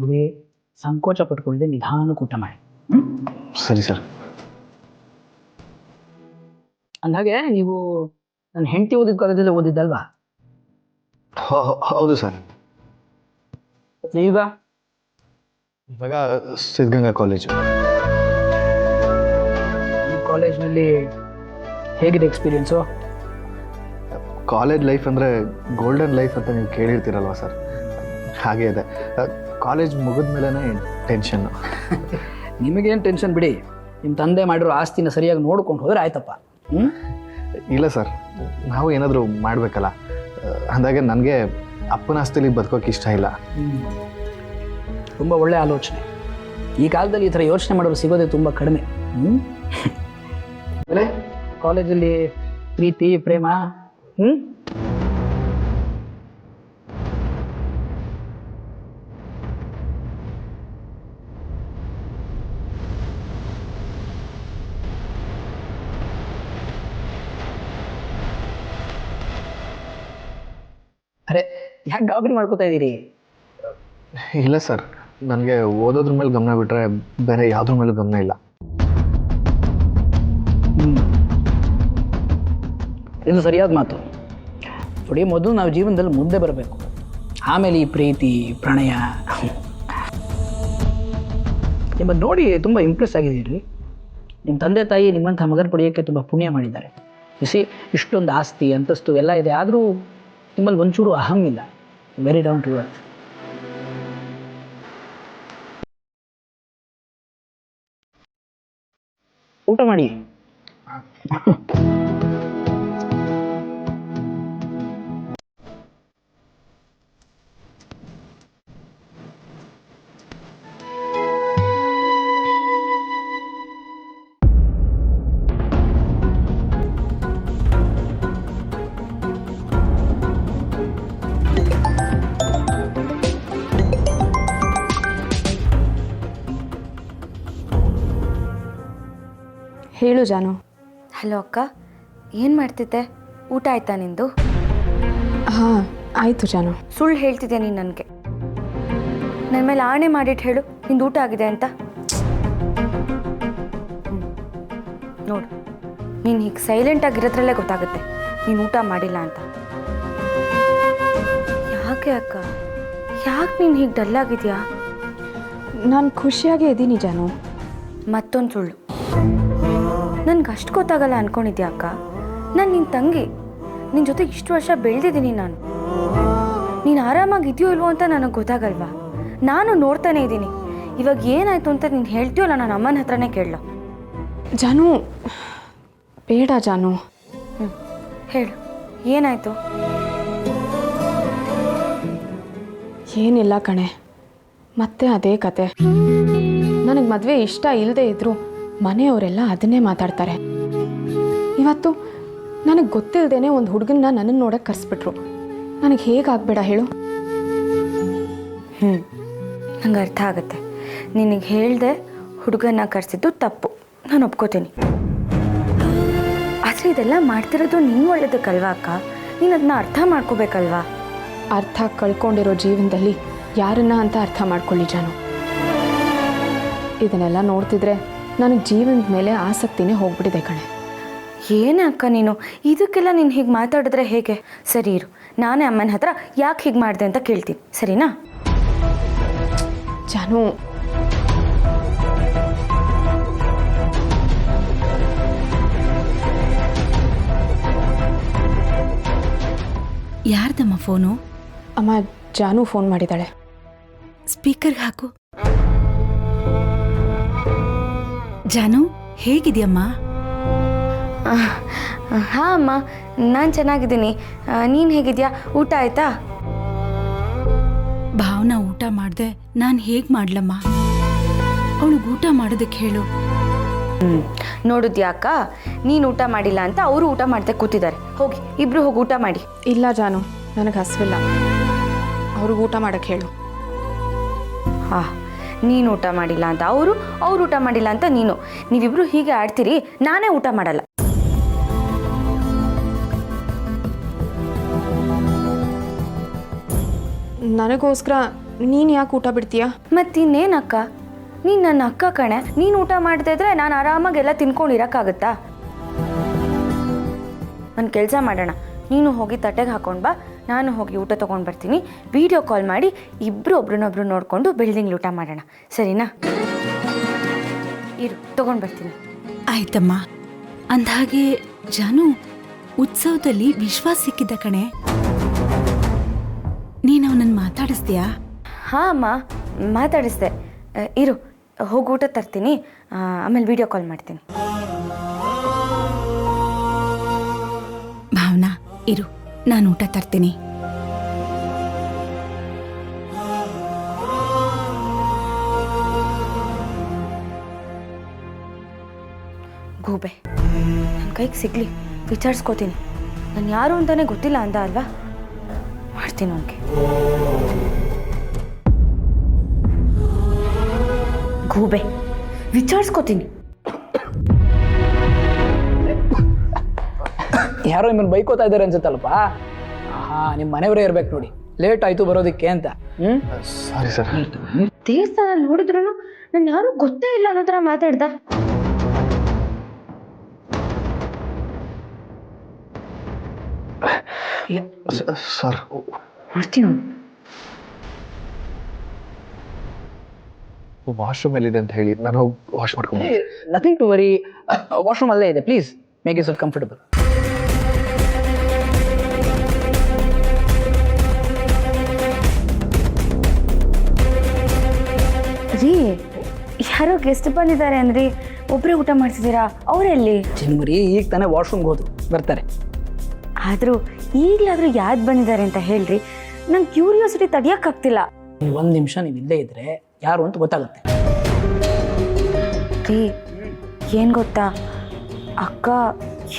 ನೋಡಿ, ಸಂಕೋಚ ಪಟ್ಕೊಳ್ಳದೆ ನಿಧಾನಕ್ಕೆ ಊಟ ಮಾಡಿ. ಸರಿ ಸರ್. ಅಂದಾಗೆ ನೀವು ನನ್ನ ಹೆಂಡತಿ ಓದಿದ ಕಾಲೇಜಲ್ಲಿ ಓದಿದ್ದಲ್ವಾ? ಹೌದು ಸರ್. ಈಗ ಇವಾಗ ಸಿದ್ಧಗಂಗಾ ಕಾಲೇಜು. ಈ ಕಾಲೇಜ್ನಲ್ಲಿ ಹೇಗಿದೆ ಎಕ್ಸ್ಪೀರಿಯನ್ಸು? ಕಾಲೇಜ್ ಲೈಫ್ ಅಂದರೆ ಗೋಲ್ಡನ್ ಲೈಫ್ ಅಂತ ನೀವು ಕೇಳಿರ್ತೀರಲ್ವ ಸರ್, ಹಾಗೆ ಇದೆ. ಕಾಲೇಜ್ ಮುಗಿದ ಮೇಲೇ ಟೆನ್ಷನ್ನು. ನಿಮಗೇನು ಟೆನ್ಷನ್ ಬಿಡಿ, ನಿಮ್ಮ ತಂದೆ ಮಾಡಿರೋ ಆಸ್ತಿನ ಸರಿಯಾಗಿ ನೋಡ್ಕೊಂಡು ಹೋದ್ರೆ ಆಯ್ತಪ್ಪ. ಇಲ್ಲ ಸರ್, ನಾವು ಏನಾದರೂ ಮಾಡಬೇಕಲ್ಲ. ಅಂದಾಗೆ ನನಗೆ ಅಪ್ಪನ ಆಸ್ತಿಲಿ ಬದುಕೋಕೆ ಇಷ್ಟ ಇಲ್ಲ. ತುಂಬ ಒಳ್ಳೆ ಆಲೋಚನೆ. ಈ ಕಾಲದಲ್ಲಿ ಈ ಥರ ಯೋಚನೆ ಮಾಡೋರು ಸಿಗೋದೇ ತುಂಬ ಕಡಿಮೆ. ಕಾಲೇಜಲ್ಲಿ ಪ್ರೀತಿ ಪ್ರೇಮ ಅರೆ, ಯಾಕೆ ಗಾಬರಿ ಮಾಡ್ಕೋತಾ ಇದ್ದೀರಿ? ಇಲ್ಲ ಸರ್, ನನಗೆ ಓದೋದ್ರ ಮೇಲೆ ಗಮನ ಬಿಟ್ಟರೆ ಬೇರೆ ಯಾವುದ್ರ ಮೇಲೂ ಗಮನ ಇಲ್ಲ. ಇದು ಸರಿಯಾದ ಮಾತು. ನೋಡಿ, ಮೊದಲು ನಾವು ಜೀವನದಲ್ಲಿ ಮುಂದೆ ಬರಬೇಕು, ಆಮೇಲೆ ಈ ಪ್ರೀತಿ ಪ್ರಣಯ. ನಿಮ್ಮನ್ನು ನೋಡಿ ತುಂಬ ಇಂಪ್ರೆಸ್ ಆಗಿದ್ದೀರಿ. ನಿಮ್ಮ ತಂದೆ ತಾಯಿ ನಿಮ್ಮಂಥ ಮಗನ ಪಡೆಯೋಕ್ಕೆ ತುಂಬ ಪುಣ್ಯ ಮಾಡಿದ್ದಾರೆ. ಬಿಸಿ ಇಷ್ಟೊಂದು ಆಸ್ತಿ ಅಂತಸ್ತು ಎಲ್ಲ ಇದೆ, ಆದರೂ ನಿಮ್ಮಲ್ಲಿ ಒಂಚೂರು ಅಹಂ ಇಲ್ಲ. Very down to earth. ಊಟ ಮಾಡಿ. ಹೇಳು ಜಾನು. ಹಲೋ ಅಕ್ಕ, ಏನು ಮಾಡ್ತಿದ್ದೆ? ಊಟ ಆಯ್ತಾ ನಿಂದು? ಹಾಂ ಆಯಿತು ಜಾನು. ಸುಳ್ಳು ಹೇಳ್ತಿದ್ದೆ ನೀನು ನನಗೆ. ನನ್ನ ಮೇಲೆ ಆಣೆ ಮಾಡಿಟ್ಟು ಹೇಳು ನಿಂದು ಊಟ ಆಗಿದೆ ಅಂತ. ನೋಡು, ನೀನು ಹೀಗೆ ಸೈಲೆಂಟಾಗಿರೋದ್ರಲ್ಲೇ ಗೊತ್ತಾಗುತ್ತೆ ನೀನು ಊಟ ಮಾಡಿಲ್ಲ ಅಂತ. ಯಾಕೆ ಅಕ್ಕ, ಯಾಕೆ ನೀನು ಹೀಗೆ ಡಲ್ಲಾಗಿದೆಯಾ? ನಾನು ಖುಷಿಯಾಗೇ ಇದ್ದೀನಿ ಜಾನು. ಮತ್ತೊಂದು ಸುಳ್ಳು. ನನಗೆ ಅಷ್ಟು ಗೊತ್ತಾಗಲ್ಲ ಅಂದ್ಕೊಂಡಿದ್ಯಾ ಅಕ್ಕ? ನಾನು ನಿನ್ನ ತಂಗಿ, ನಿನ್ನ ಜೊತೆ ಇಷ್ಟು ವರ್ಷ ಬೆಳೆದಿದ್ದೀನಿ ನಾನು. ನೀನು ಆರಾಮಾಗಿದೆಯೋ ಇಲ್ವೋ ಅಂತ ನನಗೆ ಗೊತ್ತಾಗಲ್ವಾ? ನಾನು ನೋಡ್ತಾನೆ ಇದ್ದೀನಿ. ಇವಾಗ ಏನಾಯಿತು ಅಂತ ನೀನು ಹೇಳ್ತೀಯೋ ಇಲ್ಲ ನನ್ನ ಅಮ್ಮನ ಹತ್ರನೇ ಕೇಳಲ್ಲ. ಜಾನು ಬೇಡ ಜಾನು. ಹೇಳು, ಏನಾಯಿತು? ಏನಿಲ್ಲ ಕಣೆ, ಮತ್ತೆ ಅದೇ ಕತೆ. ನನಗೆ ಮದುವೆ ಇಷ್ಟ ಇಲ್ಲದೆ ಇದ್ದರೂ ಮನೆಯವರೆಲ್ಲ ಅದನ್ನೇ ಮಾತಾಡ್ತಾರೆ. ಇವತ್ತು ನನಗೆ ಗೊತ್ತಿಲ್ಲದೇನೆ ಒಂದು ಹುಡುಗನ್ನ ನನ್ನನ್ನು ನೋಡೋಕ್ಕೆ ಕರೆಸ್ಬಿಟ್ರು. ನನಗೆ ಹೇಗಾಗಬೇಡ ಹೇಳು? ನಂಗೆ ಅರ್ಥ ಆಗುತ್ತೆ. ನಿನಗೆ ಹೇಳ್ದೆ ಹುಡುಗನ್ನ ಕರೆಸಿದ್ದು ತಪ್ಪು, ನಾನು ಒಪ್ಕೋತೀನಿ. ಆದರೆ ಇದೆಲ್ಲ ಮಾಡ್ತಿರೋದು ನಿನ್ನ ಒಳ್ಳೇದಕ್ಕಲ್ವಾ ಅಕ್ಕ? ನೀನು ಅದನ್ನ ಅರ್ಥ ಮಾಡ್ಕೋಬೇಕಲ್ವಾ? ಅರ್ಥ ಕಳ್ಕೊಂಡಿರೋ ಜೀವನದಲ್ಲಿ ಯಾರನ್ನ ಅಂತ ಅರ್ಥ ಮಾಡ್ಕೊಳ್ಳಿ ಜಾನು. ಇದನ್ನೆಲ್ಲ ನೋಡ್ತಿದ್ರೆ ನನಗೆ ಜೀವನದ ಮೇಲೆ ಆಸಕ್ತಿನೇ ಹೋಗ್ಬಿಟ್ಟಿದೆ ಕಣೆ. ಏನೇ ಅಕ್ಕ ನೀನು, ಇದಕ್ಕೆಲ್ಲ ನೀನು ಹೀಗೆ ಮಾತಾಡಿದ್ರೆ ಹೇಗೆ? ಸರಿ ಇರು, ನಾನೇ ಅಮ್ಮನ ಹತ್ರ ಯಾಕೆ ಹೀಗೆ ಮಾಡಿದೆ ಅಂತ ಕೇಳ್ತೀನಿ, ಸರಿನಾ? ಜಾನು, ಯಾರ್ದಮ್ಮ ಫೋನು? ಅಮ್ಮ, ಜಾನು ಫೋನ್ ಮಾಡಿದ್ದಾಳೆ. ಸ್ಪೀಕರ್ಗೆ ಹಾಕು. ಜಾನು, ಹೇಗಿದೆಯಮ್ಮ? ಹಾಂ ಅಮ್ಮ, ನಾನು ಚೆನ್ನಾಗಿದ್ದೀನಿ. ನೀನು ಹೇಗಿದ್ಯಾ? ಊಟ ಆಯ್ತಾ? ಭಾವನಾ ಊಟ ಮಾಡಿದೆ, ನಾನು ಹೇಗೆ ಮಾಡ್ಲಮ್ಮ? ಅವಳಿಗೆ ಊಟ ಮಾಡೋದಕ್ಕೆ ಹೇಳು. ನೋಡಿದ್ಯಾಕ, ನೀನು ಊಟ ಮಾಡಿಲ್ಲ ಅಂತ ಅವರು ಊಟ ಮಾಡ್ದೆ ಕೂತಿದ್ದಾರೆ. ಹೋಗಿ ಇಬ್ರು ಹೋಗಿ ಊಟ ಮಾಡಿ. ಇಲ್ಲ ಜಾನು, ನನಗೆ ಹಸಿವಿಲ್ಲ. ಅವ್ರಿಗೆ ಊಟ ಮಾಡೋಕ್ಕೆ ಹೇಳು. ಹಾಂ, ನೀನು ಊಟ ಮಾಡಿಲ್ಲ ಅಂತ ಅವರು ಊಟ ಮಾಡಿಲ್ಲ ಅಂತ ನೀವಿಬ್ರು ಹೀಗೆ ಆಡ್ತೀರಿ. ನಾನೇ ಊಟ ಮಾಡಲ್ಲ. ನನಗೋಸ್ಕರ ನೀನು ಯಾಕೆ ಊಟ ಬಿಡ್ತೀಯಾ? ಮತ್ತಿನ್ನೇನಕ್ಕ, ನೀನು ನನ್ನ ಅಕ್ಕ ಕಣೆ. ನೀನು ಊಟ ಮಾಡ್ತಿದ್ರೆ ನಾನು ಆರಾಮಾಗೆಲ್ಲ ತಿನ್ಕೊಂಡಿರೋಕ್ಕಾಗತ್ತಾ? ಒಂದು ಕೆಲಸ ಮಾಡೋಣ, ನೀನು ಹೋಗಿ ತಟ್ಟೆಗೆ ಹಾಕೊಂಡು ಬಾ, ನಾನು ಹೋಗಿ ಊಟ ತೊಗೊಂಡು ಬರ್ತೀನಿ. ವಿಡಿಯೋ ಕಾಲ್ ಮಾಡಿ ಇಬ್ಬರು ಒಬ್ರನ್ನೊಬ್ರು ನೋಡಿಕೊಂಡು ಬಿಲ್ಡಿಂಗ್ ಊಟ ಮಾಡೋಣ, ಸರಿನಾ? ಇರು, ತೊಗೊಂಡು ಬರ್ತೀನಿ. ಆಯ್ತಮ್ಮ. ಅಂದಹಾಗೆ ಜಾನು, ಉತ್ಸವದಲ್ಲಿ ವಿಶ್ವಾಸ ಸಿಕ್ಕಿದ್ದ ಕಣೆ. ನೀನು ಅವನನ್ನು ಮಾತಾಡಿಸ್ತೀಯಾ? ಹಾಂ ಅಮ್ಮ, ಮಾತಾಡಿಸ್ದೆ. ಇರು, ಹೋಗಿ ಊಟ ತರ್ತೀನಿ, ಆಮೇಲೆ ವಿಡಿಯೋ ಕಾಲ್ ಮಾಡ್ತೀನಿ. ಭಾವನಾ, ಇರು, ನಾನು ಊಟ ತರ್ತೀನಿ. ಗೂಬೆ ನನ್ನ ಕೈಗೆ ಸಿಗಲಿ, ವಿಚಾರಿಸ್ಕೋತೀನಿ. ನಾನು ಯಾರು ಅಂತಾನೆ ಗೊತ್ತಿಲ್ಲ ಅಂದ ಅಲ್ವಾ, ಮಾಡ್ತೀನಿ ಅವನಿಗೆ. ಗೂಬೆ, ವಿಚಾರಿಸ್ಕೋತೀನಿ. ಯಾರೋ ನಿಮ್ಮನ್ನು ಬೈಕೋತಾ ಇದ್ದಾರೆ ಅನ್ಸುತ್ತಲ್ಲಪ್ಪ. ನಿಮ್ಮ ಮನೆಯವರೇ ಇರ್ಬೇಕು ನೋಡಿ, ಲೇಟ್ ಆಯಿತು ಬರೋದಕ್ಕೆ ಅಂತ. Sorry sir. ದೇವಸ್ಥಾನ ನೋಡಿದ್ರು ನಾನು ಯಾರು ಗೊತ್ತೇ ಇಲ್ಲ ಅನ್ನೋ ಥರ ಮಾತಾಡ್ದ. ಸರ್, ಮಾಡ್ತೀನಿ. ವಾಶ್ರೂಮ್ ಎಲ್ಲಿದೆ ಅಂತ ಹೇಳಿ ನಾನು ಹೋಗಿ ವಾಶ್ ಮಾಡ್ಕೊಂಡು. ನಥಿಂಗ್ ಟು ವರಿ, ವಾಶ್ರೂಮ್ ಅಲ್ಲೇ ಇದೆ. Please make yourself comfortable. ರೀ, ಯಾರೋ ಗೆಸ್ಟ್ ಬಂದಿದ್ದಾರೆ ಅಂದ್ರಿ, ಒಬ್ಬರೇ ಊಟ ಮಾಡ್ತಿದ್ದೀರಾ? ಅವರೆಲ್ಲಿ? ಚಿನ್ಮರಿ ಈಗ ತಾನೇ ವಾಶ್ರೂಮ್ಗೆ ಹೋದ್ರು, ಬರ್ತಾರೆ. ಆದರೂ ಈಗಲಾದರೂ ಯಾವ್ದು ಬಂದಿದ್ದಾರೆ ಅಂತ ಹೇಳ್ರಿ, ನಂಗೆ ಕ್ಯೂರಿಯಾಸಿಟಿ ತಡಿಯೋಕ್ಕಾಗ್ತಿಲ್ಲ. ಒಂದು ನಿಮಿಷ ನೀವು ಇಲ್ಲೇ ಇದ್ರೆ ಯಾರು ಅಂತ ಗೊತ್ತಾಗುತ್ತೆ. ರೀ, ಏನು ಗೊತ್ತಾ, ಅಕ್ಕ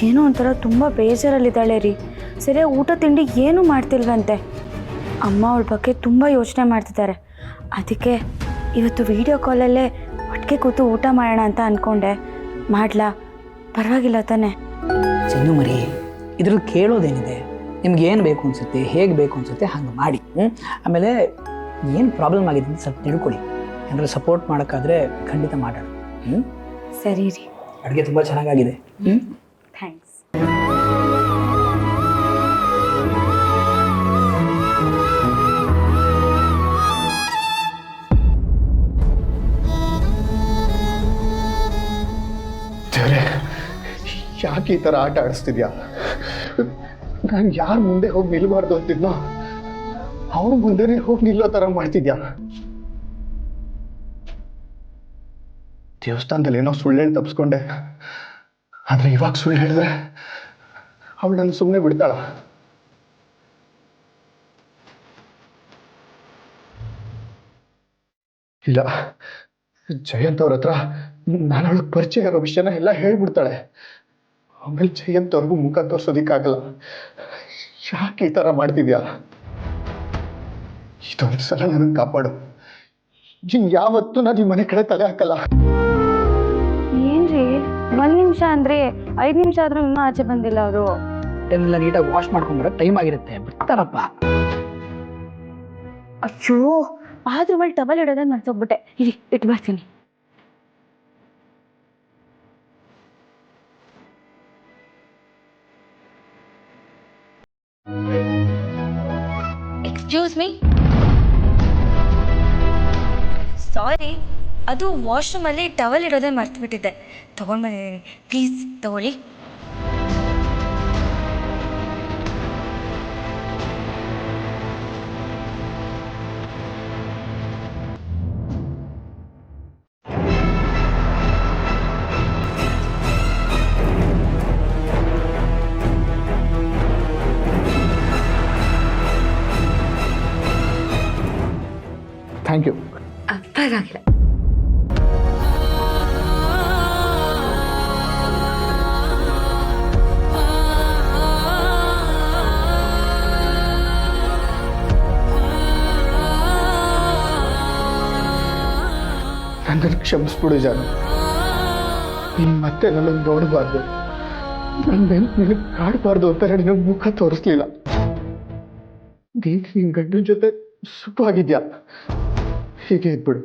ಏನೋ ಒಂಥರ ತುಂಬ ಬೇಜಾರಲ್ಲಿದ್ದಾಳೆ ರೀ. ಸರಿಯಾಗಿ ಊಟ ತಿಂಡಿ ಏನೂ ಮಾಡ್ತಿಲ್ವಂತೆ. ಅಮ್ಮ ಅವಳ ಬಗ್ಗೆ ತುಂಬ ಯೋಚನೆ ಮಾಡ್ತಿದ್ದಾರೆ. ಅದಕ್ಕೆ ಇವತ್ತು ವಿಡಿಯೋ ಕಾಲಲ್ಲೇ ಒಟ್ಟಿಗೆ ಕೂತು ಊಟ ಮಾಡೋಣ ಅಂತ ಅಂದ್ಕೊಂಡೆ. ಮಾಡ್ಲಾ? ಪರವಾಗಿಲ್ಲ ತಾನೆ? ಚಿನ್ನುಮರಿ, ಇದ್ರಲ್ಲಿ ಕೇಳೋದೇನಿದೆ? ನಿಮ್ಗೆ ಏನು ಬೇಕು ಅನ್ಸುತ್ತೆ, ಹೇಗೆ ಬೇಕು ಅನ್ಸುತ್ತೆ ಹಂಗೆ ಮಾಡಿ. ಆಮೇಲೆ ಏನು ಪ್ರಾಬ್ಲಮ್ ಆಗಿದೆ ಅಂತ ಸ್ವಲ್ಪ ತಿಳ್ಕೊಳ್ಳಿ. ಏನಾದರೂ ಸಪೋರ್ಟ್ ಮಾಡೋಕ್ಕಾದ್ರೆ ಖಂಡಿತ ಮಾಡೋಣ. ಸರಿ ರೀ. ಅಡುಗೆ ತುಂಬ ಚೆನ್ನಾಗಾಗಿದೆ. ಥ್ಯಾಂಕ್ಸ್. ದೇವ್ರೆ, ಯಾಕೆ ಈ ಥರ ಆಟ ಆಡಿಸ್ತಿದ್ಯಾ? ನಾನು ಯಾರ ಮುಂದೆ ಹೋಗಿ ನಿಲ್ಬಾರ್ದು ಅಂತಿದ್ನೋ ಅವ್ರ ಮುಂದೆನೇ ಹೋಗಿ ನಿಲ್ಲೋ ಥರ ಮಾಡ್ತಿದ್ಯಾ? ದೇವಸ್ಥಾನದಲ್ಲಿ ಏನೋ ಸುಳ್ಳು ಹೇಳಿ ತಪ್ಪಿಸ್ಕೊಂಡೆ, ಆದರೆ ಇವಾಗ ಸುಳ್ಳು ಹೇಳಿದ್ರೆ ಅವಳು ನನ್ನ ಸುಮ್ಮನೆ ಬಿಡ್ತಾಳ? ಇಲ್ಲ, ಜಯಂತ್ ಅವ್ರ ಹತ್ರ ನಾನು ಅವಳಿಗೆ ಪರಿಚಯ ಇರೋ ವಿಷಯನ ಎಲ್ಲ ಹೇಳ್ಬಿಡ್ತಾಳೆ. ಆಮೇಲೆ ಜಯಂತ್ ಅವ್ರಿಗೂ ಮುಖ ತೋರ್ಸೋದಿಕ್ಕಾಗಲ್ಲ. ಯಾಕೆ ಈ ಥರ ಮಾಡ್ತಿದ್ಯಾ? ಇದೊಂದು ಸಲ ನನಗೆ ಕಾಪಾಡು. ಇನ್ ಯಾವತ್ತೂ ನಾನು ಈ ಮನೆ ಕಡೆ ತಲೆ ಹಾಕಲ್ಲ. ಏನ್ರಿ, 1 ನಿಮಿಷ ಅಂದ್ರೆ 5 ನಿಮಿಷ ಆದ್ರೂ ಇನ್ನೂ ಆಚೆ ಬಂದಿಲ್ಲ ಅವರು. ಎಲ್ಲ ನೀಟಾಗಿ ವಾಶ್ ಮಾಡ್ಕೊಂಡ್ಬರಕ್ಕೆ ಟೈಮ್ ಆಗಿರುತ್ತೆ, ಬಿಡ್ತಾರಪ್ಪ. ಅಯ್ಯೋ, ಆದ್ರೂ ಮೇಲೆ ಟವಲ್ ಇಡೋದನ್ನ ಮರ್ತೋಗ್ಬಿಟ್ಟೆ. ಇರಿ, ಇಟ್ಟು ಬರ್ತೀನಿ. ಎಕ್ಸ್ಕ್ಯೂಸ್ ಮೀ, ಸಾರಿ, ಅದು ವಾಶ್ರೂಮಲ್ಲಿ ಟವಲ್ ಇಡೋದೇ ಮರ್ತುಬಿಟ್ಟಿದ್ದೆ. ತೊಗೊಂಡು ಬಂದಿದ್ದೀನಿ, ಪ್ಲೀಸ್ ತಗೊಳ್ಳಿ. Thank you. ಪರವಾಗಿಲ್ಲ. ನನ್ನನ್ನು ಕ್ಷಮಿಸ್ಬಿಡು ಜಾನು. ನೀನು ಮತ್ತೆ ನನ್ನನ್ನು ನೋಡಬಾರ್ದು, ನನ್ನ ನಿನಗೆ ಕಾಡಬಾರ್ದು ಅಂತ ನಿನಗೆ ಮುಖ ತೋರಿಸ್ಲಿಲ್ಲ. ನೀನು ನಿನ್ನ ಗಂಡನ ಜೊತೆ ಸುಖವಾಗಿದ್ಯಾ? ಹೀಗೆ ಇದ್ಬಿಡು.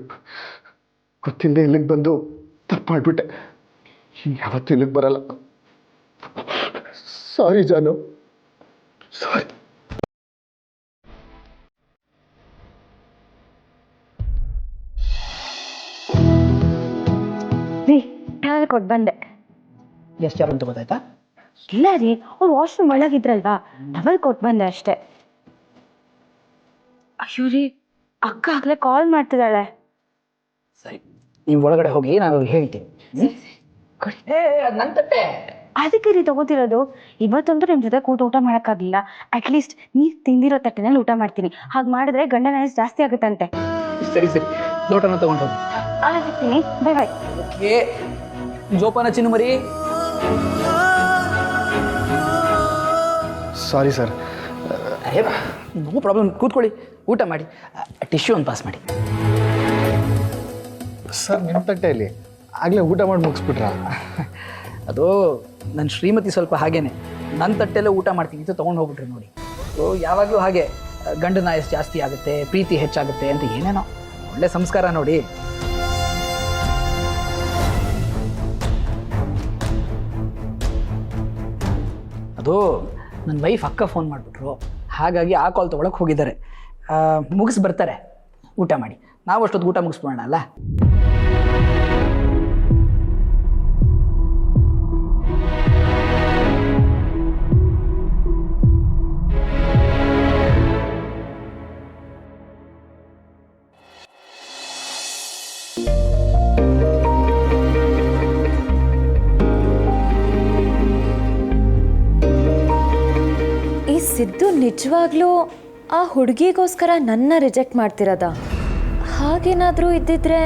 ಗೊತ್ತಿಲ್ಲದೆ ಇಲ್ಲಿಗೆ ಬಂದು ತಪ್ಪು ಮಾಡಿಬಿಟ್ಟೆ. ಯಾವತ್ತೂ ಇಲ್ಲಿಗೆ ಬರಲ್ಲ. ಸಾರಿ ಜಾನು, ಸಾರಿ. ರೀ ಟವಲ್ ಕೊಟ್ಟು ಬಂದೆ. ಎಷ್ಟು ಯಾರು ಅಂತ ಗೊತ್ತಾಯ್ತಾ? ಇಲ್ಲ ರೀ, ಅವ್ರು ವಾಶ್ರೂಮ್ ಒಳಗಿದ್ರಲ್ವಾ, ಟವಲ್ ಕೊಟ್ಟು ಬಂದೆ ಅಷ್ಟೇ. ಅಯ್ಯೋ ರೀ, ಅಕ್ಕ ಆಗ್ಲೇ ಕಾಲ್ ಮಾಡ್ತಿದ್ದಾಳೆ. ಸರಿ, ನೀವು ಒಳಗಡೆ ಹೋಗಿ ನಾನು ಹೇಳ್ತೀನಿ. ನನ್ನ ತಟ್ಟೆ. ಅದಕ್ಕೆ ರೀ ತಗೋತಿರೋದು. ಇವತ್ತಂತೂ ನಿಮ್ಮ ಜೊತೆ ಕೂತು ಊಟ ಮಾಡೋಕ್ಕಾಗಲಿಲ್ಲ. ಅಟ್ಲೀಸ್ಟ್ ನೀವು ತಿಂದಿರೋ ತಟ್ಟೆನಲ್ಲಿ ಊಟ ಮಾಡ್ತೀನಿ. ಹಾಗೆ ಮಾಡಿದ್ರೆ ಗಂಡನ ಆಯಸ್ಸು ಜಾಸ್ತಿ ಆಗುತ್ತಂತೆ. ಸರಿ ಸರಿ, ಲೋಟನ ತಗೊಂಡು ಹೋಗಿ. ಆಗ್ತೀನಿ, ಬೈ ಬೈ. ಓಕೆ, ಜೋಪಾನ ಚಿನ್ನು ಮರಿ. Sorry sir. ನೋ ಪ್ರಾಬ್ಲಮ್, ಕೂತ್ಕೊಳ್ಳಿ, ಊಟ ಮಾಡಿ. ಟಿಶ್ಯೂ ಒಂದು ಪಾಸ್ ಮಾಡಿ. ಸರ್, ನಿಮ್ಮ ತಟ್ಟೆಯಲ್ಲಿ ಆಗಲೇ ಊಟ ಮಾಡಿ ಮುಗಿಸ್ಬಿಟ್ರಾ? ಅದು ನನ್ನ ಶ್ರೀಮತಿ ಸ್ವಲ್ಪ ಹಾಗೇನೆ, ನನ್ನ ತಟ್ಟೆಲ್ಲೇ ಊಟ ಮಾಡ್ತೀನಿ ಅಂತ ತೊಗೊಂಡು ಹೋಗ್ಬಿಟ್ರಿ ನೋಡಿ. ಸೊ ಯಾವಾಗಲೂ ಹಾಗೆ ಗಂಡನ ಆಯಸ್ಸು ಜಾಸ್ತಿ ಆಗುತ್ತೆ, ಪ್ರೀತಿ ಹೆಚ್ಚಾಗುತ್ತೆ ಅಂತ ಏನೇನೋ ಒಳ್ಳೆ ಸಂಸ್ಕಾರ ನೋಡಿ. ಅದು ನನ್ನ ವೈಫ್ ಅಕ್ಕ ಫೋನ್ ಮಾಡಿಬಿಟ್ರು, ಹಾಗಾಗಿ ಆ ಕಾಲ್ ತೊಗೊಳಕ್ಕೆ ಹೋಗಿದ್ದಾರೆ. ಮುಗಿಸಿ ಬರ್ತಾರೆ, ಊಟ ಮಾಡಿ. ನಾವು ಅಷ್ಟೊತ್ತು ಊಟ ಮುಗಿಸ್ಬೋಣ ಅಲ್ಲ. ಈ ಸಿದ್ದು ನಿಜವಾಗ್ಲೂ ಆ ಹುಡುಗಿಗೋಸ್ಕರ ನನ್ನ ರಿಜೆಕ್ಟ್ ಮಾಡ್ತಿರೋದ? ಹಾಗೇನಾದರೂ ಇದ್ದಿದ್ರೆ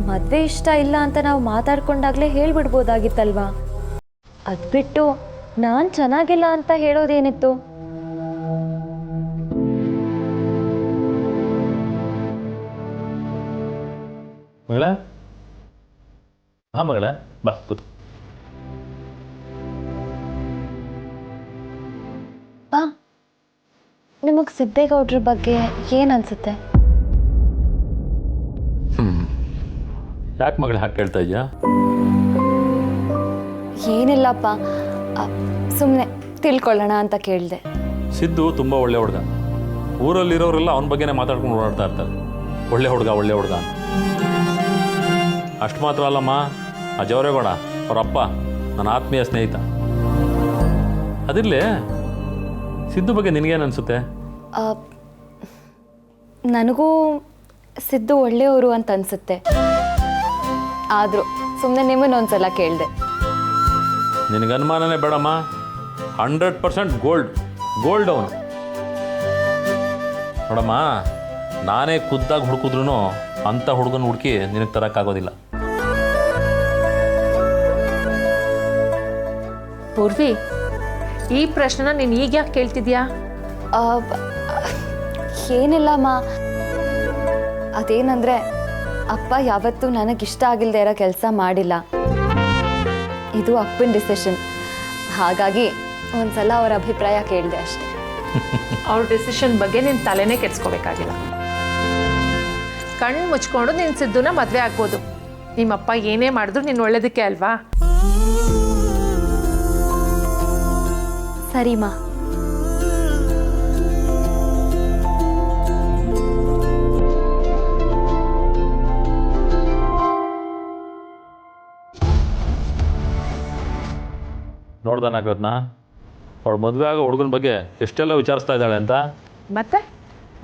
ಮದುವೆ ಇಷ್ಟ ಇಲ್ಲ ಅಂತ ನಾವು ಮಾತಾಡ್ಕೊಂಡಾಗಲೇ ಹೇಳ್ಬಿಡ್ಬೋದಾಗಿತ್ತಲ್ವಾ? ಅದು ಬಿಟ್ಟು ನಾನು ಚೆನ್ನಾಗಿಲ್ಲ ಅಂತ ಹೇಳೋದೇನಿತ್ತು? ಮಗಳ, ಹಾಂ ಮಗಳ, ಬಾ ಕೂತು. ಬಾ, ನಿಮಗೆ ಸಿದ್ದೇಗೌಡ್ರ ಬಗ್ಗೆ ಏನು ಅನ್ಸುತ್ತೆ? ಯಾಕೆ ಮಗಳು ಹಾಗೆ ಕೇಳ್ತಾ ಇದೆಯಾ? ಏನಿಲ್ಲಪ್ಪ, ಸುಮ್ಮನೆ ತಿಳ್ಕೊಳ್ಳೋಣ ಅಂತ ಕೇಳಿದೆ. ಸಿದ್ದು ತುಂಬ ಒಳ್ಳೆ ಹುಡುಗ. ಊರಲ್ಲಿರೋರೆಲ್ಲ ಅವನ ಬಗ್ಗೆನೇ ಮಾತಾಡ್ಕೊಂಡು ಓಡಾಡ್ತಾ ಇರ್ತಾರೆ, ಒಳ್ಳೆ ಹುಡುಗ ಒಳ್ಳೆ ಹುಡುಗ ಅಂತ. ಅಷ್ಟು ಮಾತ್ರ ಅಲ್ಲಮ್ಮ, ಆ ಜವರೇಗೌಡ ಅವರಪ್ಪ ನನ್ನ ಆತ್ಮೀಯ ಸ್ನೇಹಿತ. ಅದಿರಲಿ, ಸಿದ್ದು ಬಗ್ಗೆ ನಿನಗೇನು ಅನಿಸುತ್ತೆ? ನನಗೂ ಸಿದ್ದು ಒಳ್ಳೆಯವರು ಅಂತ ಅನಿಸುತ್ತೆ. ಆದರೂ ಸುಮ್ಮನೆ ನಿಮ್ಮನ್ನೊಂದ್ಸಲ ಕೇಳಿದೆ. ನಿನಗೆ ಅನುಮಾನನೇ ಬೇಡಮ್ಮ, 100% ಗೋಲ್ಡ್ ಅವನು. ನೋಡಮ್ಮ, ನಾನೇ ಖುದ್ದಾಗಿ ಹುಡುಕಿದ್ರೂ ಅಂಥ ಹುಡುಗನ ಹುಡುಕಿ ನಿನಗೆ ತರೋಕ್ಕಾಗೋದಿಲ್ಲ. ಪೂರ್ವಿ, ಈ ಪ್ರಶ್ನೆನ ನೀನು ಈಗ ಯಾಕೆ ಕೇಳ್ತಿದ್ಯಾ? ಏನಿಲ್ಲಮ್ಮ, ಅದೇನಂದರೆ ಅಪ್ಪ ಯಾವತ್ತೂ ನನಗಿಷ್ಟ ಆಗಿಲ್ಲದೆ ಇರೋ ಕೆಲಸ ಮಾಡಿಲ್ಲ. ಇದು ಅಪ್ಪನ ಡಿಸಿಷನ್. ಹಾಗಾಗಿ ಒಂದ್ಸಲ ಅವರ ಅಭಿಪ್ರಾಯ ಕೇಳಿದೆ ಅಷ್ಟೆ. ಅವ್ರ ಡಿಸಿಷನ್ ಬಗ್ಗೆ ನೀನು ತಲೆನೇ ಕೆಡ್ಸ್ಕೋಬೇಕಾಗಿಲ್ಲ. ಕಣ್ಣು ಮುಚ್ಕೊಂಡು ನೀನು ಸಿದ್ದುನ ಮದುವೆ ಆಗ್ಬೋದು. ನಿಮ್ಮಪ್ಪ ಏನೇ ಮಾಡಿದ್ರು ನೀನು ಒಳ್ಳೇದಕ್ಕೆ ಅಲ್ವಾ? ಸರಿಮಾ. ನೋಡ್ದಾನಾಗತ್ನ ಅವಳು ಮದುವೆ ಆಗೋ ಹುಡುಗನ ಬಗ್ಗೆ ಎಷ್ಟೆಲ್ಲ ವಿಚಾರಿಸ್ತಾ ಇದ್ದಾಳೆ ಅಂತ. ಮತ್ತೆ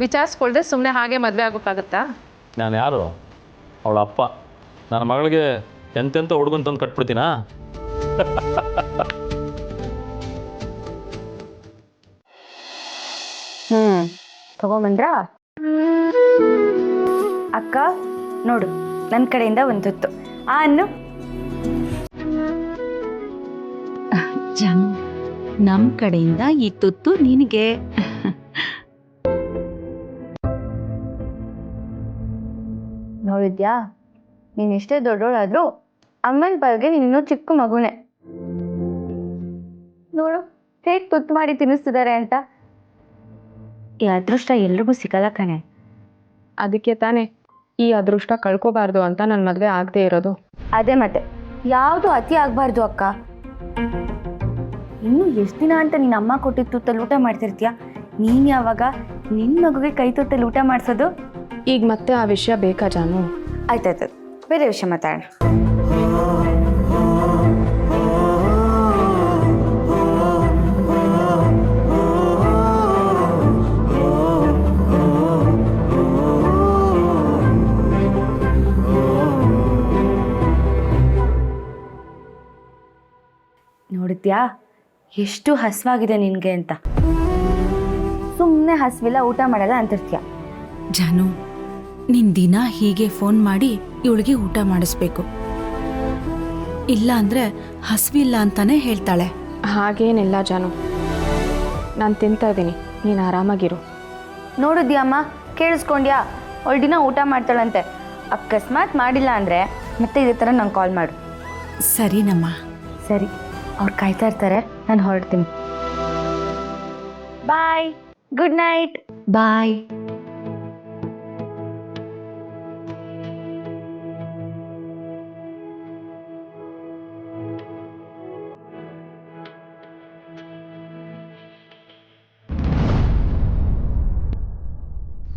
ವಿಚಾರಿಸ್ಕೊಳ್ದೆ ಸುಮ್ಮನೆ ಹಾಗೆ ಮದುವೆ ಆಗೋಕ್ಕಾಗತ್ತಾ? ನಾನು ಯಾರು? ಅವಳ ಅಪ್ಪ. ನನ್ನ ಮಗಳಿಗೆ ಎಂತೆಂಥ ಹುಡುಗನ್ ತಂದು ಕಟ್ಬಿಡ್ತೀನಾ? ತಗೊಂಬಂದ್ರಾ? ಅಕ್ಕ ನೋಡು, ನನ್ನ ಕಡೆಯಿಂದ ಒಂದು ತುತ್ತು. ಅನ್ನು ಜಾನು, ನಮ್ಮ ಕಡೆಯಿಂದ ಈ ತುತ್ತು ನಿನಗೆ. ನೋಡಿದ್ಯಾ, ನೀನು ಎಷ್ಟೇ ದೊಡ್ಡೋಳಾದ್ರೂ ಅಮ್ಮನ ಬಗ್ಗೆ ನೀನು ಇನ್ನೂ ಚಿಕ್ಕ ಮಗುನೇ. ನೋಡು ಹೇಗೆ ತುತ್ತು ಮಾಡಿ ತಿನ್ನಿಸ್ತಿದ್ದಾರೆ ಅಂತ. ಈ ಅದೃಷ್ಟ ಎಲ್ರಿಗೂ ಸಿಗಲ್ಲ ಕಣೆ. ಅದಕ್ಕೆ ತಾನೇ ಈ ಅದೃಷ್ಟ ಕಳ್ಕೊಬಾರ್ದು ಅಂತ ನನ್ನ ಮದುವೆ ಆಗದೆ ಇರೋದು. ಅದೇ ಮತ್ತೆ ಯಾವುದು ಅತಿ ಆಗಬಾರ್ದು ಅಕ್ಕ. ಇನ್ನು ಎಷ್ಟು ದಿನ ಅಂತ ನಿನ್ನ ಅಮ್ಮ ಕೊಟ್ಟಿದ್ದು ತುತ್ತಲ್ಲಿ ಊಟ ಮಾಡ್ತಿರ್ತೀಯ? ನೀನು ಯಾವಾಗ ನಿನ್ನ ಮಗುಗೆ ಕೈ ತುತ್ತಲ್ಲಿ ಊಟ ಮಾಡಿಸೋದು? ಈಗ ಮತ್ತೆ ಆ ವಿಷಯ ಬೇಕಾ ಜಾನು? ಆಯ್ತಾಯ್ತು, ಬೇರೆ ವಿಷಯ ಮಾತಾಡೋಣ. ನೋಡಿದ್ಯಾ ಎಷ್ಟು ಹಸಿವಾಗಿದೆ ನಿನಗೆ ಅಂತ. ಸುಮ್ಮನೆ ಹಸಿವಿಲ್ಲ ಊಟ ಮಾಡಲ್ಲ ಅಂತಿರ್ತೀಯ. ಜಾನು, ನೀನ್ ದಿನ ಹೀಗೆ ಫೋನ್ ಮಾಡಿ ಇವಳಿಗೆ ಊಟ ಮಾಡಿಸ್ಬೇಕು. ಇಲ್ಲ ಅಂದ್ರೆ ಹಸ್ವಿಲ್ಲ ಅಂತಾನೆ ಹೇಳ್ತಾಳೆ. ಹಾಗೇನಿಲ್ಲ ಜಾನು, ನಾನು ತಿಂತಾ ಇದ್ದೀನಿ, ನೀನು ಆರಾಮಾಗಿರು. ನೋಡಿದ್ಯಾ ಅಮ್ಮ, ಕೇಳಿಸ್ಕೊಂಡ್ಯಾ? ಅವಳು ದಿನ ಊಟ ಮಾಡ್ತಾಳಂತೆ. ಅಕಸ್ಮಾತ್ ಮಾಡಿಲ್ಲ ಅಂದರೆ ಮತ್ತೆ ಇದೇ ಥರ ನಂಗೆ ಕಾಲ್ ಮಾಡು. ಸರಿನಮ್ಮ. ಸರಿ, ಅವ್ರು ಕಾಯ್ತಾ ಇರ್ತಾರೆ, ನಾನು ಹೊರಡ್ತೀನಿ. ಬಾಯ್, ಗುಡ್ ನೈಟ್. ಬಾಯ್.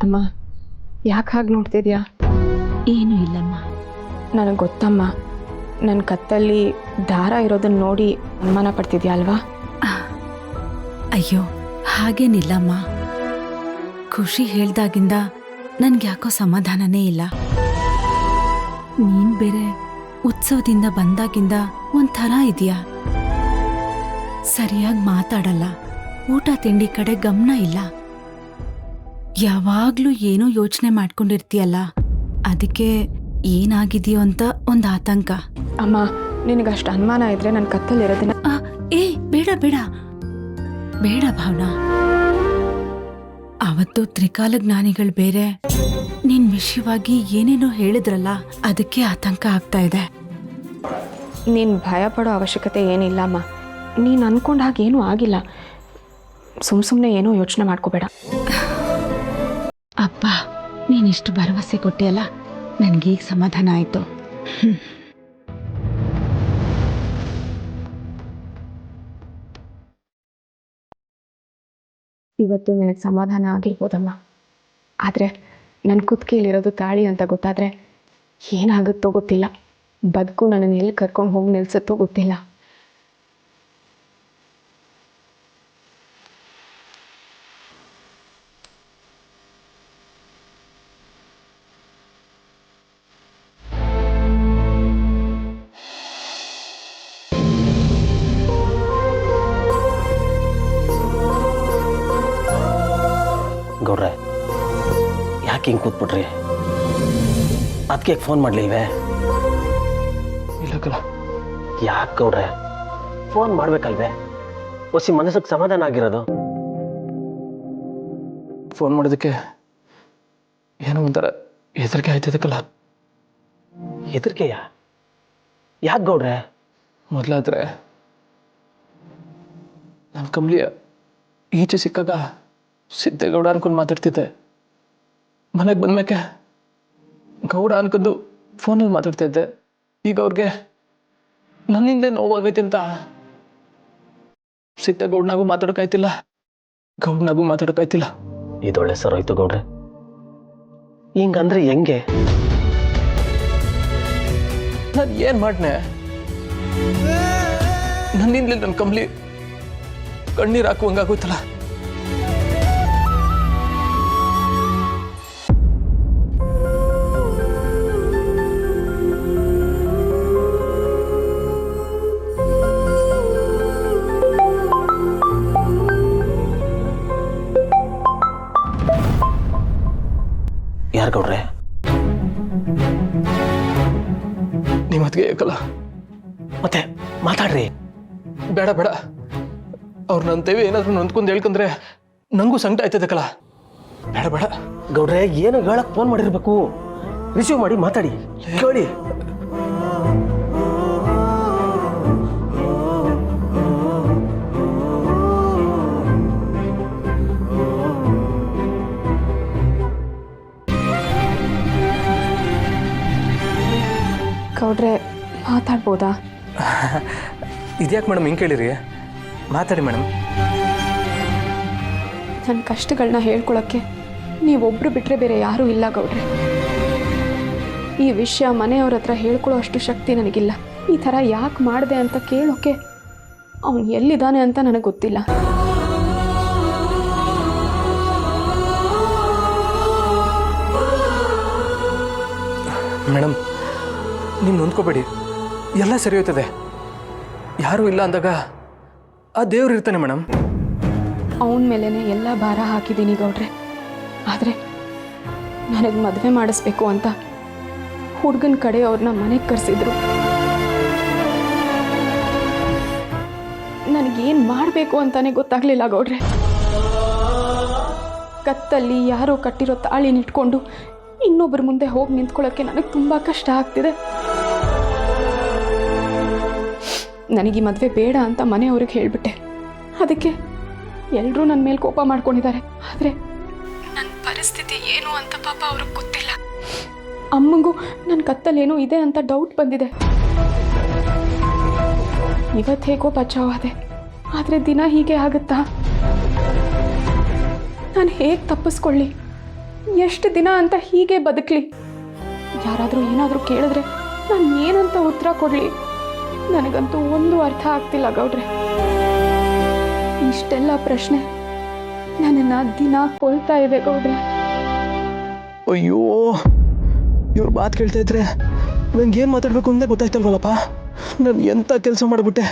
ಅಮ್ಮ, ಯಾಕೆ ಹಾಗೆ ನೋಡ್ತಿದ್ಯಾ? ಏನೂ ಇಲ್ಲಮ್ಮ. ನನಗೆ ಗೊತ್ತಮ್ಮ, ನನ್ನ ಕತ್ತಲ್ಲಿ ದಾರ ಇರೋದನ್ನ ನೋಡಿ ಅನುಮಾನ ಪಡ್ತಿದ್ಯಾ ಅಲ್ವಾ? ಅಯ್ಯೋ, ಹಾಗೇನಿಲ್ಲಮ್ಮ. ಖುಷಿ ಹೇಳ್ದಾಗಿಂದ ನನ್ಗೆ ಯಾಕೋ ಸಮಾಧಾನನೇ ಇಲ್ಲ. ನೀನ್ ಬೇರೆ ಉತ್ಸವದಿಂದ ಬಂದಾಗಿಂದ ಒಂಥರ ಇದೆಯಾ. ಸರಿಯಾಗಿ ಮಾತಾಡಲ್ಲ, ಊಟ ತಿಂಡಿ ಕಡೆ ಗಮನ ಇಲ್ಲ. ಯಾವಾಗ್ಲೂ ಏನೋ ಯೋಚನೆ ಮಾಡ್ಕೊಂಡಿರ್ತೀಯಲ್ಲ, ಅದಕ್ಕೆ ಏನಾಗಿದೆಯೋ ಅಂತ ಒಂದು ಆತಂಕ. ಅಮ್ಮ, ನಿನಗಷ್ಟು ಅನುಮಾನ ಇದ್ರೆ ನನ್ನ ಕತ್ತಲ್ಲಿರೋದನ್ನ ಏ ಬೇಡ ಬೇಡ ಬೇಡ ಭಾವನಾ. ಅವತ್ತು ತ್ರಿಕಾಲಜ್ಞಾನಿಗಳು ಬೇರೆ ನಿನ್ ವಿಷಯವಾಗಿ ಏನೇನೋ ಹೇಳಿದ್ರಲ್ಲ, ಅದಕ್ಕೆ ಆತಂಕ ಆಗ್ತಾ ಇದೆ. ನೀನು ಭಯ ಪಡೋ ಅವಶ್ಯಕತೆ ಏನಿಲ್ಲ ಅಮ್ಮ. ನೀನು ಅನ್ಕೊಂಡ ಹಾಗೇನೂ ಆಗಿಲ್ಲ. ಸುಮ್ಮನೆ ಏನೋ ಯೋಚನೆ ಮಾಡ್ಕೋಬೇಡ. ಅಪ್ಪ, ನೀನಿಷ್ಟು ಭರವಸೆ ಕೊಟ್ಟಿಯಲ್ಲ, ನನಗೀಗ ಸಮಾಧಾನ ಆಯಿತು. ಇವತ್ತು ನನಗೆ ಸಮಾಧಾನ ಆಗಿರ್ಬೋದಮ್ಮ, ಆದರೆ ನನ್ನ ಕುತ್ತಿಗೆಯಲ್ಲಿರೋದು ತಾಳಿ ಅಂತ ಗೊತ್ತಾದರೆ ಏನಾಗುತ್ತೋ ಗೊತ್ತಿಲ್ಲ. ಬದುಕು ನನ್ನನ್ನು ಎಲ್ಲಿ ಕರ್ಕೊಂಡು ಹೋಗಿ ನಿಲ್ಸುತ್ತೋ ಗೊತ್ತಿಲ್ಲ. ಗೌಡ್ರೆ, ಯಾಕೆ ಹಿಂಗೆ ಕೂತ್ಬಿಟ್ರಿ? ಅದಕ್ಕೆ ಫೋನ್ ಮಾಡಲಿಲ್ವೇ? ಇಲ್ಲಕ್ಕಲ್ಲ. ಯಾಕೆ ಗೌಡ್ರೆ ಫೋನ್ ಮಾಡ್ಬೇಕಲ್ವೇ? ಒಸಿ ಮನಸ್ಸಿಗೆ ಸಮಾಧಾನ ಆಗಿರೋದು. ಫೋನ್ ಮಾಡೋದಕ್ಕೆ ಏನೋ ಒಂಥರ ಹೆದರಿಕೆ ಆಯ್ತದಕ್ಕಲ್ಲ. ಹೆದರಿಕೆಯ? ಯಾಕೆ ಗೌಡ್ರೆ? ಮೊದಲಾದ್ರೆ ನನ್ನ ಕಂಬ್ಲಿಯ ಈಚೆ ಸಿಕ್ಕಾಗ ಸಿದ್ದೇಗೌಡ ಅನ್ಕೊಂಡು ಮಾತಾಡ್ತಿದ್ದೆ. ಮನೆಗೆ ಬಂದ್ಮೇಕೆ ಗೌಡ ಅನ್ಕೊಂಡು ಫೋನಲ್ಲಿ ಮಾತಾಡ್ತಿದ್ದೆ. ಈಗ ಅವ್ರಿಗೆ ನನ್ನಿಂದ ನೋವಾಗೈತಿ ಅಂತ ಸಿದ್ದೇಗೌಡನಾಗೂ ಮಾತಾಡೋಕಾಯ್ತಿಲ್ಲ, ಗೌಡನಾಗೂ ಮಾತಾಡೋಕಾಯ್ತಿಲ್ಲ. ಇದೊಳ್ಳೆ ಸರ್ ಹೋಯ್ತು ಗೌಡ್ರೆ. ಹಿಂಗಂದ್ರೆ ಹೆಂಗೆ? ನಾನು ಏನು ಮಾಡ್ನೆ? ನನ್ನಿಂದಲೇ ನನ್ನ ಕಂಬ್ಲಿ ಕಣ್ಣೀರು ಹಾಕುವಂಗಾಗೋಯ್ತಲ್ಲ. ಯಾರು ಗೌಡ್ರೆ? ನಿಮ್ಮ ಅತ್ತಿಗೆ ಯಾಕಲ್ಲ? ಮತ್ತೆ ಮಾತಾಡ್ರಿ. ಬೇಡ ಬೇಡ, ಅವ್ರು ನನ್ನ ದೇವಿ ಏನಾದ್ರು ನೊಂದ್ಕೊಂಡು ಹೇಳ್ಕಂದ್ರೆ ನಂಗೂ ಸಂಕಟ ಆಯ್ತದಕ್ಕಲ್ಲ. ಬೇಡ ಬೇಡ ಗೌಡ್ರೆ, ಏನು ಹೇಳಕ್ ಫೋನ್ ಮಾಡಿರ್ಬೇಕು. ರಿಸೀವ್ ಮಾಡಿ ಮಾತಾಡಿ, ಕೇಳಿ. ಗೌಡ್ರೆ ಮಾತಾಡ್ಬೋದಾ? ಇದ್ಯಾಕೆ ಮೇಡಮ್ ಹಿಂಗೆ ಕೇಳಿರಿ? ಮಾತಾಡಿ ಮೇಡಮ್. ನನ್ನ ಕಷ್ಟಗಳನ್ನ ಹೇಳ್ಕೊಳಕ್ಕೆ ನೀವೊಬ್ಬರು ಬಿಟ್ಟರೆ ಬೇರೆ ಯಾರೂ ಇಲ್ಲ ಗೌಡ್ರೆ. ಈ ವಿಷಯ ಮನೆಯವ್ರ ಹತ್ರ ಹೇಳ್ಕೊಳ್ಳೋ ಅಷ್ಟು ಶಕ್ತಿ ನನಗಿಲ್ಲ. ಈ ಥರ ಯಾಕೆ ಮಾಡಿದೆ ಅಂತ ಕೇಳೋಕ್ಕೆ ಅವನು ಎಲ್ಲಿದ್ದಾನೆ ಅಂತ ನನಗೆ ಗೊತ್ತಿಲ್ಲ. ಮೇಡಮ್ ನೀವು ನೊಂದ್ಕೋಬೇಡಿ, ಎಲ್ಲ ಸರಿ ಹೋಯ್ತದೆ. ಯಾರೂ ಇಲ್ಲ ಅಂದಾಗ ಆ ದೇವ್ರು ಇರ್ತಾನೆ ಮೇಡಮ್. ಅವನ ಮೇಲೇ ಎಲ್ಲ ಭಾರ ಹಾಕಿದ್ದೀನಿ ಗೌಡ್ರೆ. ಆದರೆ ನನಗೆ ಮದುವೆ ಮಾಡಿಸ್ಬೇಕು ಅಂತ ಹುಡುಗನ ಕಡೆ ಅವ್ರನ್ನ ಮನೆಗೆ ಕರೆಸಿದ್ರು. ನನಗೇನು ಮಾಡಬೇಕು ಅಂತಾನೆ ಗೊತ್ತಾಗಲಿಲ್ಲ ಗೌಡ್ರೆ. ಕತ್ತಲ್ಲಿ ಯಾರೋ ಕಟ್ಟಿರೋ ತಾಳಿನಿಟ್ಕೊಂಡು ಇನ್ನೊಬ್ಬರ ಮುಂದೆ ಹೋಗಿ ನಿಂತ್ಕೊಳ್ಳೋಕ್ಕೆ ನನಗೆ ತುಂಬ ಕಷ್ಟ ಆಗ್ತಿದೆ. ನನಗೆ ಮದುವೆ ಬೇಡ ಅಂತ ಮನೆಯವ್ರಿಗೆ ಹೇಳಿಬಿಟ್ಟೆ. ಅದಕ್ಕೆ ಎಲ್ಲರೂ ನನ್ನ ಮೇಲೆ ಕೋಪ ಮಾಡ್ಕೊಂಡಿದ್ದಾರೆ. ಆದರೆ ನನ್ನ ಪರಿಸ್ಥಿತಿ ಏನು ಅಂತ ಪಾಪ ಅವ್ರಿಗೆ ಗೊತ್ತಿಲ್ಲ. ಅಮ್ಮಂಗೂ ನನ್ನ ಕತ್ತಲ್ಲೇನೋ ಇದೆ ಅಂತ ಡೌಟ್ ಬಂದಿದೆ. ಇವತ್ತು ಹೇಗೋ ಬಚಾವಾದೆ, ಆದರೆ ದಿನ ಹೀಗೆ ಆಗುತ್ತಾ? ನಾನು ಹೇಗೆ ತಪ್ಪಿಸ್ಕೊಳ್ಳಿ? ಎಷ್ಟು ದಿನ ಅಂತ ಹೀಗೆ ಬದುಕಲಿ? ಯಾರಾದರೂ ಏನಾದರೂ ಕೇಳಿದ್ರೆ ನಾನು ಏನಂತ ಉತ್ತರ ಕೊಡಲಿ? ನನಗಂತೂ ಒಂದು ಅರ್ಥ ಆಗ್ತಿಲ್ಲ ಗೌಡ್ರೆ. ಇಷ್ಟೆಲ್ಲ ಪ್ರಶ್ನೆ ನನ್ನನ್ನು ದಿನ ಕೊಲ್ತಾ ಇದೆ ಗೌಡ್ರೆ. ಅಯ್ಯೋ, ಇವ್ರು ಮಾತು ಕೇಳ್ತಾ ಇದ್ರೆ ನಂಗೆ ಏನು ಮಾತಾಡಬೇಕು ಅಂತ ಗೊತ್ತಾಯ್ತಲ್ವಲ್ಲಪ್ಪ. ನಾನು ಎಂಥ ಕೆಲಸ ಮಾಡಿಬಿಟ್ಟೆ.